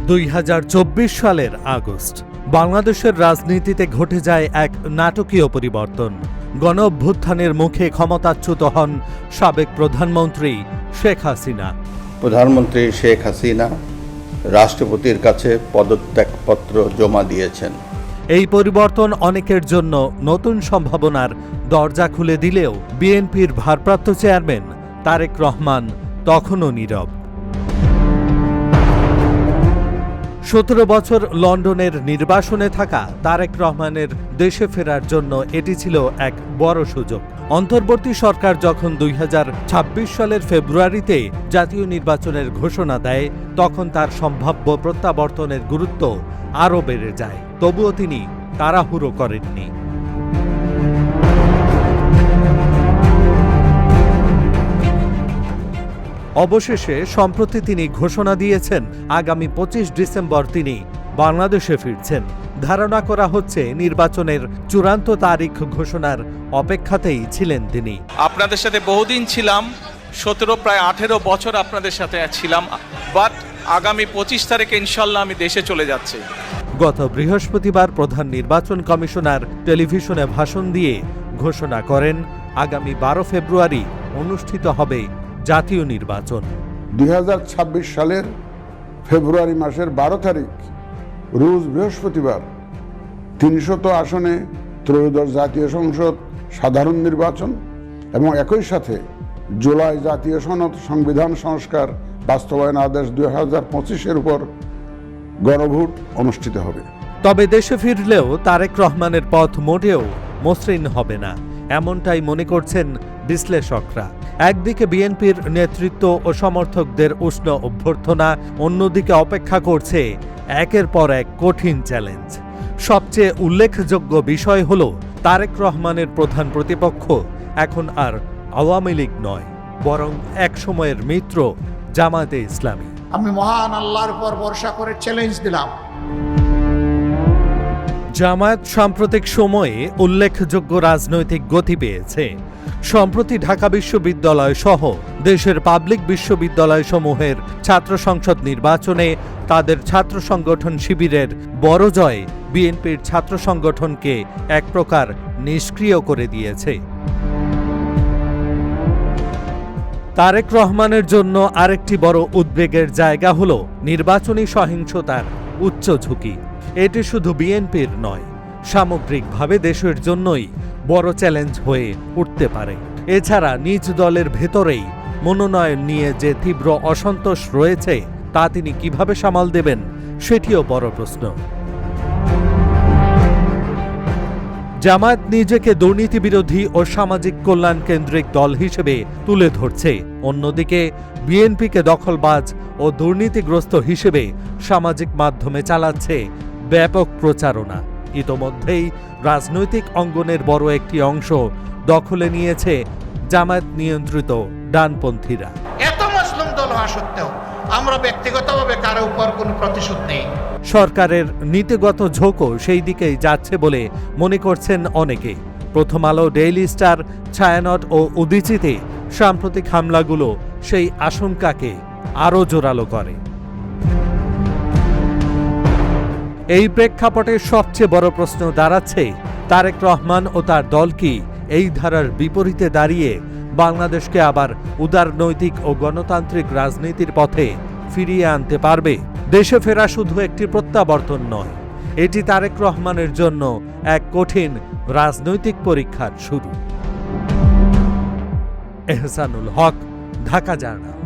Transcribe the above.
2024 সালের আগস্ট বাংলাদেশের রাজনীতিতে ঘটে যায় এক নাটকীয় পরিবর্তন। গণঅভ্যুত্থানের মুখে ক্ষমতাচ্যুত হন সাবেক প্রধানমন্ত্রী শেখ হাসিনা। প্রধানমন্ত্রী শেখ হাসিনা রাষ্ট্রপতির কাছে পদত্যাগপত্র জমা দিয়েছেন। এই পরিবর্তন অনেকের জন্য নতুন সম্ভাবনার দরজা খুলে দিলেও বিএনপির ভারপ্রাপ্ত চেয়ারম্যান তারেক রহমান তখনও নীরব। 17 বছর লন্ডনের নির্বাসনে থাকা তারেক রহমানের দেশে ফেরার জন্য এটি ছিল এক বড় সুযোগ। অন্তর্বর্তী সরকার যখন 2026 সালের ফেব্রুয়ারিতে জাতীয় নির্বাচনের ঘোষণা দেয়, তখন তার সম্ভাব্য প্রত্যাবর্তনের গুরুত্ব আরও বেড়ে যায়। তবুও তিনি তাড়াহুড়ো করেননি। অবশেষে সম্প্রতি তিনি ঘোষণা দিয়েছেন আগামী 25 ডিসেম্বর তিনি বাংলাদেশে ফিরছেন। ধারণা করা হচ্ছে নির্বাচনের চূড়ান্ত তারিখ ঘোষণার অপেক্ষাতেই ছিলেন তিনি। আপনাদের সাথে বহুদিন ছিলাম, 17 প্রায় 18 বছর আপনাদের সাথে ছিলাম, বাট আগামী 25 তারিখে ইনশাল্লাহ আমি দেশে চলে যাচ্ছি। গত বৃহস্পতিবার প্রধান নির্বাচন কমিশনার টেলিভিশনে ভাষণ দিয়ে ঘোষণা করেন আগামী 12 ফেব্রুয়ারি অনুষ্ঠিত হবে জাতীয় নির্বাচন। 2026 সালের ফেব্রুয়ারি মাসের 12 তারিখ রোজ বৃহস্পতিবার 300 আসনে ত্রয়োদশ জাতীয় সংসদ সাধারণ নির্বাচন এবং একই সাথে জুলাই জাতীয় সনদ সংবিধান সংস্কার বাস্তবায়ন আদেশ 2025-এর উপর গণভোট অনুষ্ঠিত হবে। তবে দেশে ফিরলেও তারেক রহমানের পথ মোটেও মসৃণ হবে না, এমনটাই মনে করছেন বিশ্লেষকরা। একদিকে বিএনপির নেতৃত্ব ও সমর্থকদের উষ্ণ অভ্যর্থনা, অন্যদিকে অপেক্ষা করছে একের পর এক কঠিন চ্যালেঞ্জ। সবচেয়ে উল্লেখযোগ্য বিষয় হল তারেক রহমানের প্রধান প্রতিপক্ষ এখন আর আওয়ামী লীগ নয়, বরং এক সময়ের মিত্র জামায়াতে ইসলামী। আমি মহান আল্লাহর উপর ভরসা করে চ্যালেঞ্জ দিলাম। জামায়াত সাম্প্রতিক সময়ে উল্লেখযোগ্য রাজনৈতিক গতি পেয়েছে। সম্প্রতি ঢাকা বিশ্ববিদ্যালয় সহ দেশের পাবলিক বিশ্ববিদ্যালয় সমূহের ছাত্র সংসদ নির্বাচনে তাদের ছাত্র সংগঠন শিবিরের বড় জয় বিএনপির ছাত্র সংগঠনকে এক প্রকার নিষ্ক্রিয় করে দিয়েছে। তারেক রহমানের জন্য আরেকটি বড় উদ্বেগের জায়গা হল নির্বাচনী সহিংসতার উচ্চ ঝুঁকি। এটি শুধু বিএনপির নয়, সামগ্রিকভাবে দেশের জন্যই বড় চ্যালেঞ্জ হয়ে উঠতে পারে। এছাড়া নিজ দলের ভেতরেই মনোনয়ন নিয়ে যে তীব্র অসন্তোষ রয়েছে তা তিনি কিভাবে সামাল দেবেন সেটিও বড় প্রশ্ন। জামায়াত নিজেকে দুর্নীতি বিরোধী ও সামাজিক কল্যাণ কেন্দ্রিক দল হিসেবে তুলে ধরছে, অন্যদিকে বিএনপিকে দখলবাজ ও দুর্নীতিগ্রস্ত হিসেবে সামাজিক মাধ্যমে চালাচ্ছে ব্যাপক প্রচারণা। ইতোমধ্যেই রাজনৈতিক অঙ্গনের বড় একটি অংশ দখলে নিয়েছে জামায়াত নিয়ন্ত্রিত ডানপন্থীরা। এত মুসলিম দল হওয়া সত্ত্বেও আমরা ব্যক্তিগতভাবে কারো উপর কোনো প্রতিশোধ নেই। সরকারের নীতিগত ঝোঁকও সেই দিকেই যাচ্ছে বলে মনে করছেন অনেকে। প্রথম আলো, ডেইলি স্টার, ছায়ানট ও উদীচিতে সাম্প্রতিক হামলাগুলো সেই আশঙ্কাকে আরও জোরালো করে। এই প্রেক্ষাপটে সবচেয়ে বড় প্রশ্ন দাঁড়াচ্ছে তারেক রহমান ও তার দল কি এই ধারার বিপরীতে দাঁড়িয়ে বাংলাদেশকে আবার উদারনৈতিক ও গণতান্ত্রিক রাজনীতির পথে ফিরিয়ে আনতে পারবে। দেশে ফেরা শুধু একটি প্রত্যাবর্তন নয়, এটি তারেক রহমানের জন্য এক কঠিন রাজনৈতিক পরীক্ষার শুরু। এহসানুল হক, ঢাকা জার্নাল।